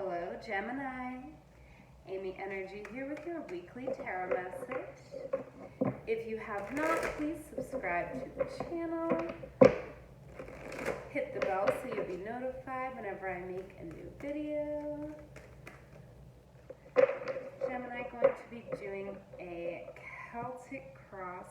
Hello, Gemini. Amy Energy here with your weekly tarot message. If you have not, please subscribe to the channel. Hit the bell so you'll be notified whenever I make a new video. Gemini, going to be doing a Celtic cross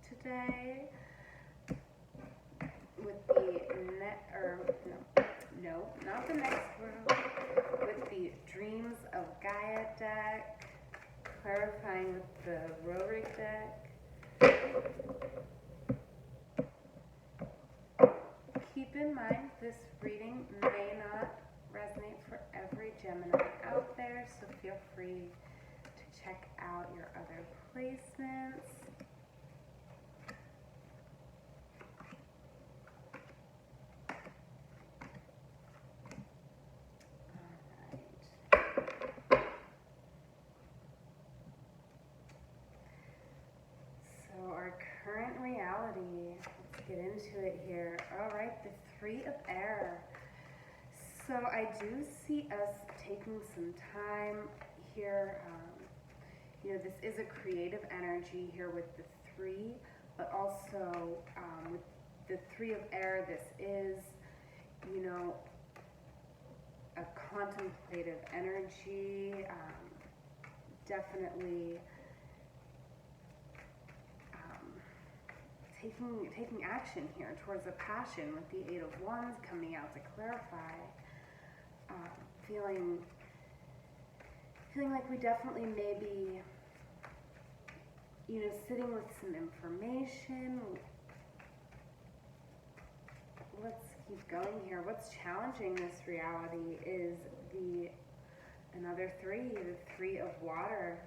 today with the not the next world, with the Dreams of Gaia deck, clarifying with the Rotary deck. Keep in mind this reading may not resonate for every Gemini out there, so feel free to check out your other placements. Current reality, let's get into it here. All right, the Three of Air. So I do see us taking some time here. This is a creative energy here with the three, but also with the Three of Air, this is, a contemplative energy, definitely taking action here towards a passion with the Eight of Wands coming out to clarify. Feeling like we definitely may be, sitting with some information. Let's keep going here. What's challenging this reality is another three, the Three of Water.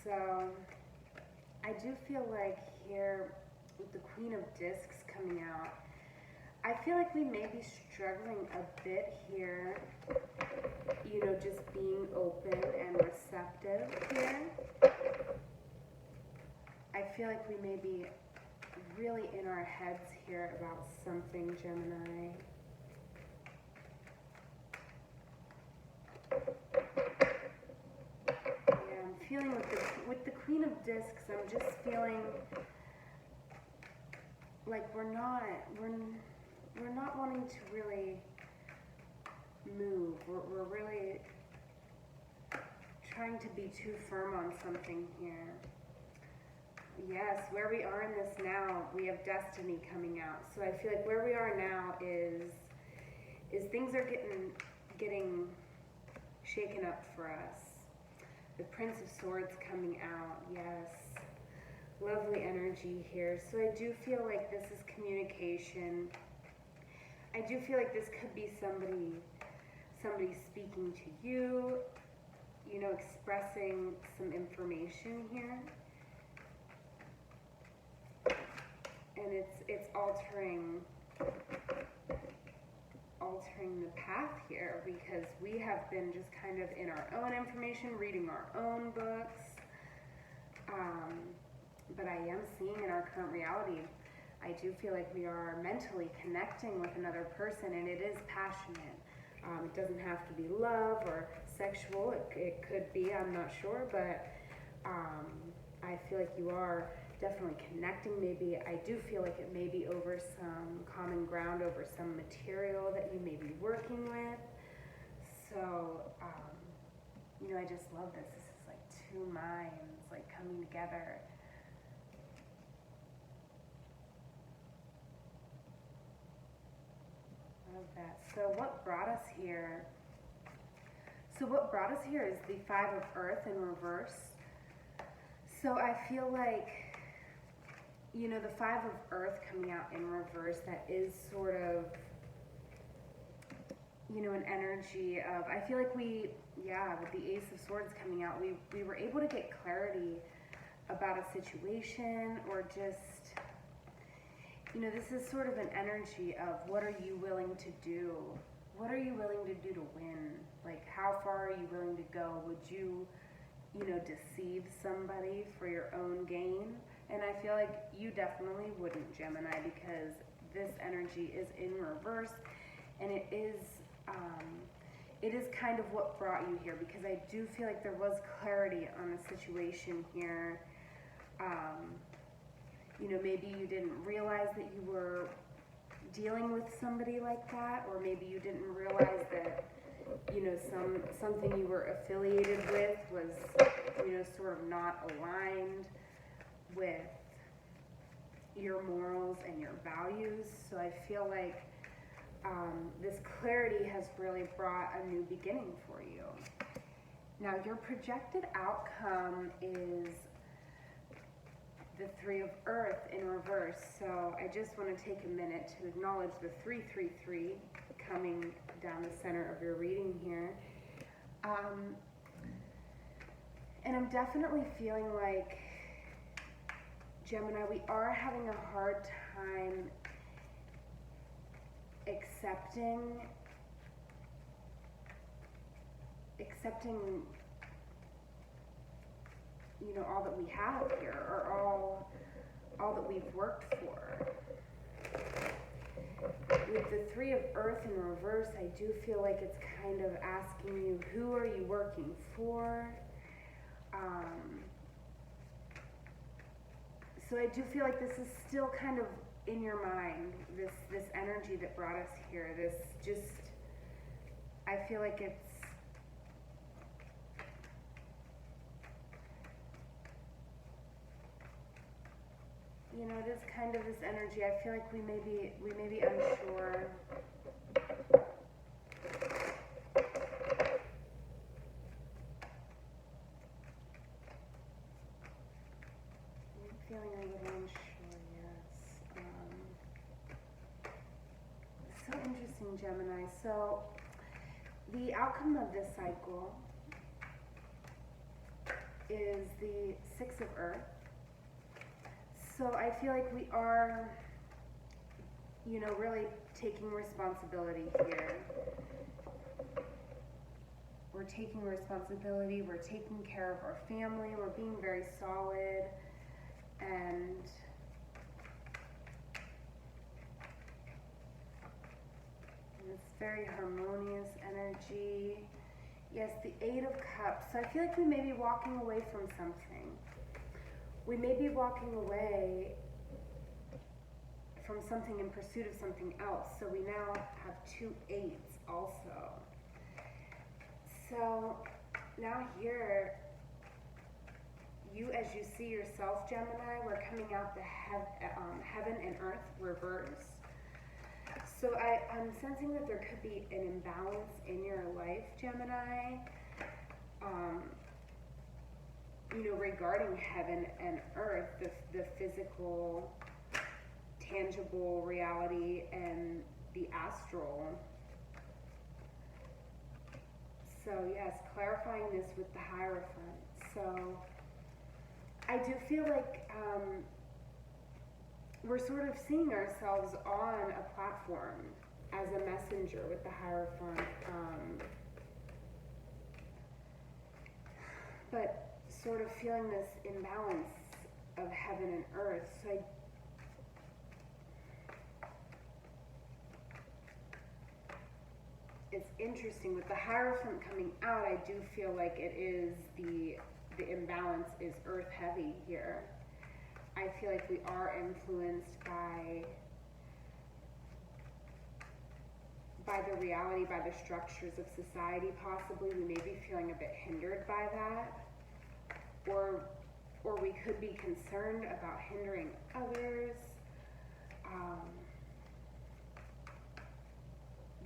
So I do feel like here with the Queen of Discs coming out, I feel like we may be struggling a bit here, just being open and receptive here. I feel like we may be really in our heads here about something, Gemini. Feeling with the Queen of Discs, I'm just feeling like we're not wanting to really move. We're really trying to be too firm on something here. Yes, where we are in this now, we have destiny coming out. So I feel like where we are now is things are getting shaken up for us. The Prince of Swords coming out, yes. Lovely energy here. So I do feel like this is communication. I do feel like this could be somebody speaking to you, expressing some information here. And it's altering the path here, because we have been just kind of in our own information, reading our own books. But I am seeing in our current reality, I do feel like we are mentally connecting with another person, and it is passionate. It doesn't have to be love or sexual. It could be, I'm not sure, but I feel like you are definitely connecting. Maybe I do feel like it may be over some common ground, over some material that you may be working with. So, I just love this. This is like two minds like coming together. Love that. So what brought us here? So what brought us here is the Five of Earth in reverse. So I feel like, the Five of Earth coming out in reverse, that is sort of, an energy of, I feel like with the Ace of Swords coming out, we were able to get clarity about a situation, or just, this is sort of an energy of what are you willing to do? What are you willing to do to win? Like, how far are you willing to go? Would you, deceive somebody for your own gain? And I feel like you definitely wouldn't, Gemini, because this energy is in reverse. And it is kind of what brought you here, because I do feel like there was clarity on the situation here. Maybe you didn't realize that you were dealing with somebody like that, or maybe you didn't realize that, something you were affiliated with was, sort of not aligned with your morals and your values. So I feel like this clarity has really brought a new beginning for you. Now, your projected outcome is the Three of Earth in reverse. So I just want to take a minute to acknowledge the 333 coming down the center of your reading here. And I'm definitely feeling like, Gemini, we are having a hard time accepting all that we have here, or all that we've worked for. With the Three of Earth in reverse, I do feel like it's kind of asking you, who are you working for? So I do feel like this is still kind of in your mind, this energy that brought us here, I feel like it's, it is kind of this energy. I feel like we may be unsure. I'm feeling a little unsure, yes. So interesting, Gemini. So the outcome of this cycle is the Six of Earth. So I feel like we are, really taking responsibility here. We're taking responsibility, we're taking care of our family, we're being very solid, and it's very harmonious energy. Yes, the Eight of Cups. So I feel like we may be walking away from something. We may be walking away from something in pursuit of something else. So we now have two eights also. So now here, you, as you see yourself, Gemini, we're coming out the heaven and earth reverse. So I'm sensing that there could be an imbalance in your life, Gemini, regarding heaven and earth, the physical, tangible reality, and the astral. So yes, clarifying this with the Hierophant. So I do feel like we're sort of seeing ourselves on a platform as a messenger with the Hierophant, but sort of feeling this imbalance of heaven and earth. So it's interesting with the Hierophant coming out. I do feel like it is the imbalance is earth heavy here. I feel like we are influenced by the reality, by the structures of society. Possibly we may be feeling a bit hindered by that, or we could be concerned about hindering others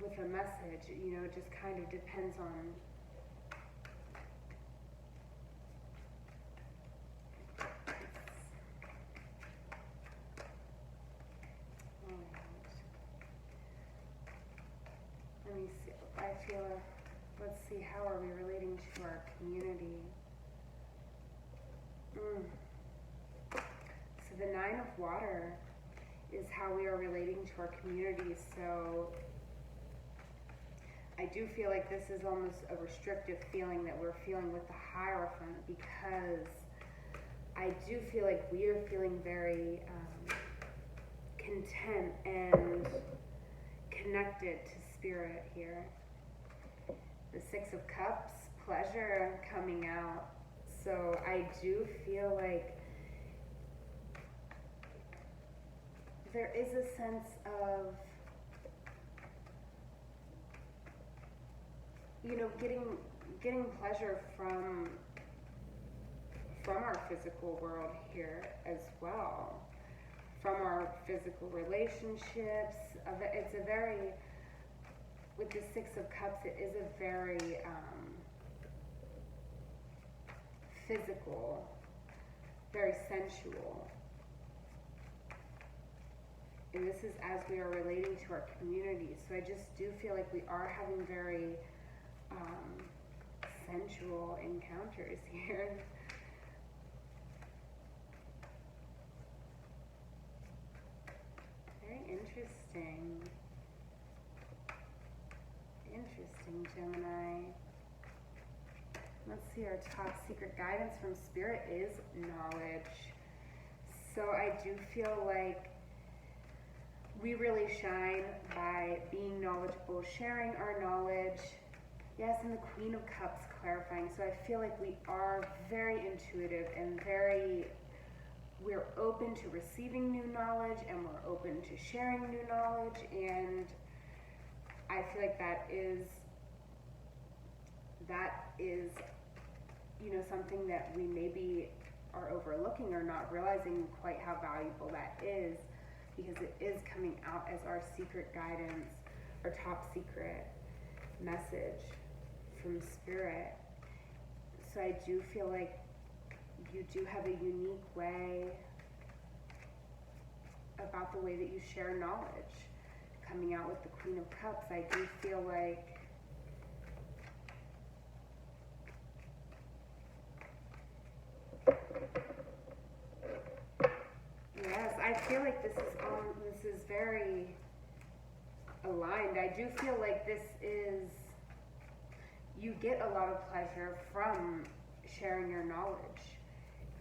with a message. It just kind of depends on let me see. Let's see, how are we relating to our community? So the Nine of Water is how we are relating to our community. So I do feel like this is almost a restrictive feeling that we're feeling with the Hierophant, because I do feel like we are feeling very content and connected to Spirit here. The Six of Cups, pleasure coming out. So I do feel like there is a sense of, you know, getting pleasure from our physical world here as well, from our physical relationships. It's a very, with the Six of Cups, it is a very physical, very sensual. And this is as we are relating to our community. So I just do feel like we are having very sensual encounters here. Very interesting. Interesting, Gemini. Let's see, our top secret guidance from Spirit is knowledge. So I do feel like we really shine by being knowledgeable, sharing our knowledge. Yes, and the Queen of Cups clarifying. So I feel like we are very intuitive and we're open to receiving new knowledge, and we're open to sharing new knowledge, and I feel like that is, you know, something that we maybe are overlooking or not realizing quite how valuable that is, because it is coming out as our secret guidance, our top secret message from Spirit. So I do feel like you do have a unique way about the way that you share knowledge. Coming out with the Queen of Cups, I do feel like yes, I feel like this is very aligned. I do feel like you get a lot of pleasure from sharing your knowledge,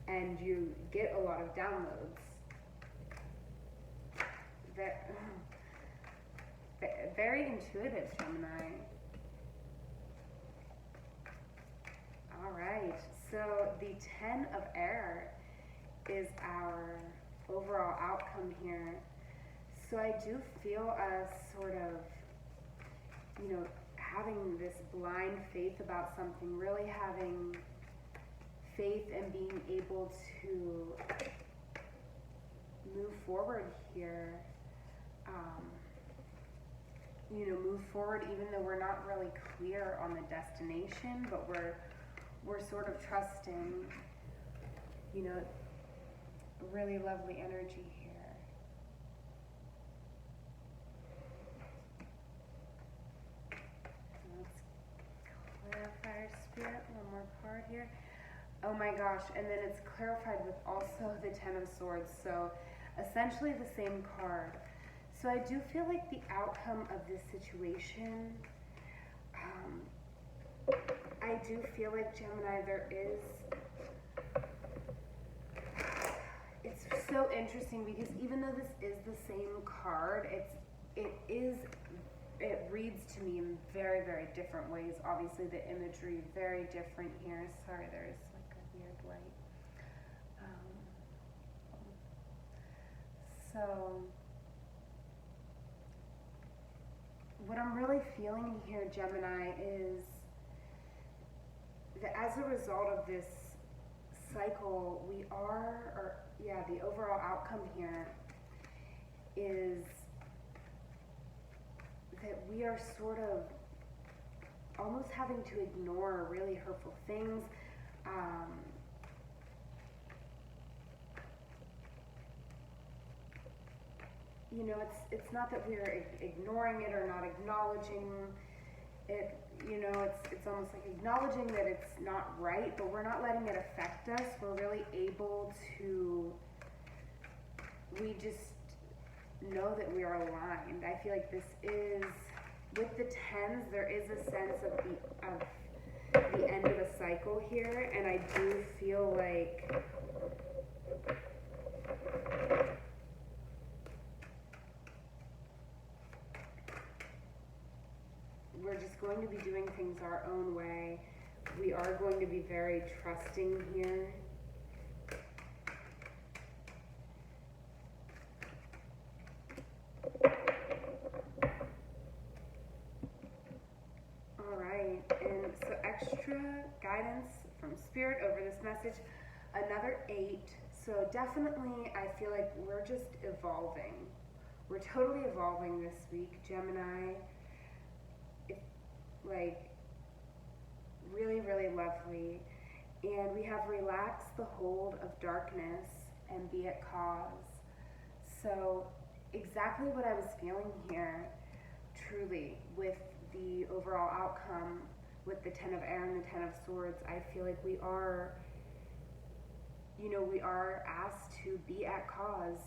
and you get a lot of downloads. Very intuitive, Gemini. All right, so the 10 of Air is our overall outcome here. So I do feel us sort of, you know, having this blind faith about something, really having faith and being able to move forward here. You know, move forward even though we're not really clear on the destination, but we're sort of trusting, you know, really lovely energy here. Let's clarify our Spirit, one more card here. Oh my gosh, and then it's clarified with also the 10 of Swords, so essentially the same card. So I do feel like the outcome of this situation, I do feel like, Gemini, it's so interesting because even though this is the same card, it reads to me in very, very different ways. Obviously the imagery very different here. Sorry, there's like a weird light. So what I'm really feeling here, Gemini, is that as a result of this cycle, the overall outcome here is that we are sort of almost having to ignore really hurtful things. You know, it's not that we're ignoring it or not acknowledging it. You know, it's almost like acknowledging that it's not right, but we're not letting it affect us. We're really able to, we just know that we are aligned. I feel like this is, with the 10s, there is a sense of the end of a cycle here, and I do feel like we're just going to be doing things our own way. We are going to be very trusting here. Alright, and so extra guidance from Spirit over this message, another 8. So definitely I feel like we're just evolving. We're totally evolving this week, Gemini. Like, really, really lovely. And we have relaxed the hold of darkness and be at cause. So exactly what I was feeling here, truly, with the overall outcome, with the 10 of Air and the 10 of Swords, I feel like we are, we are asked to be at cause.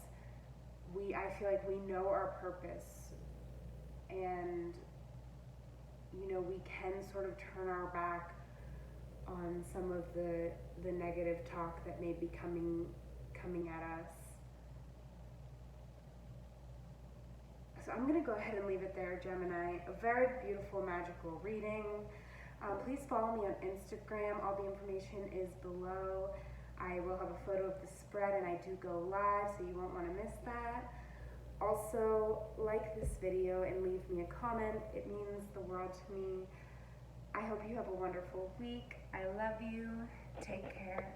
I feel like we know our purpose, and we can sort of turn our back on some of the negative talk that may be coming at us. So I'm going to go ahead and leave it there, Gemini. A very beautiful, magical reading. Please follow me on Instagram. All the information is below. I will have a photo of the spread, and I do go live, so you won't want to miss that. Also, like this video and leave me a comment. It means the world to me. I hope you have a wonderful week. I love you. Take care.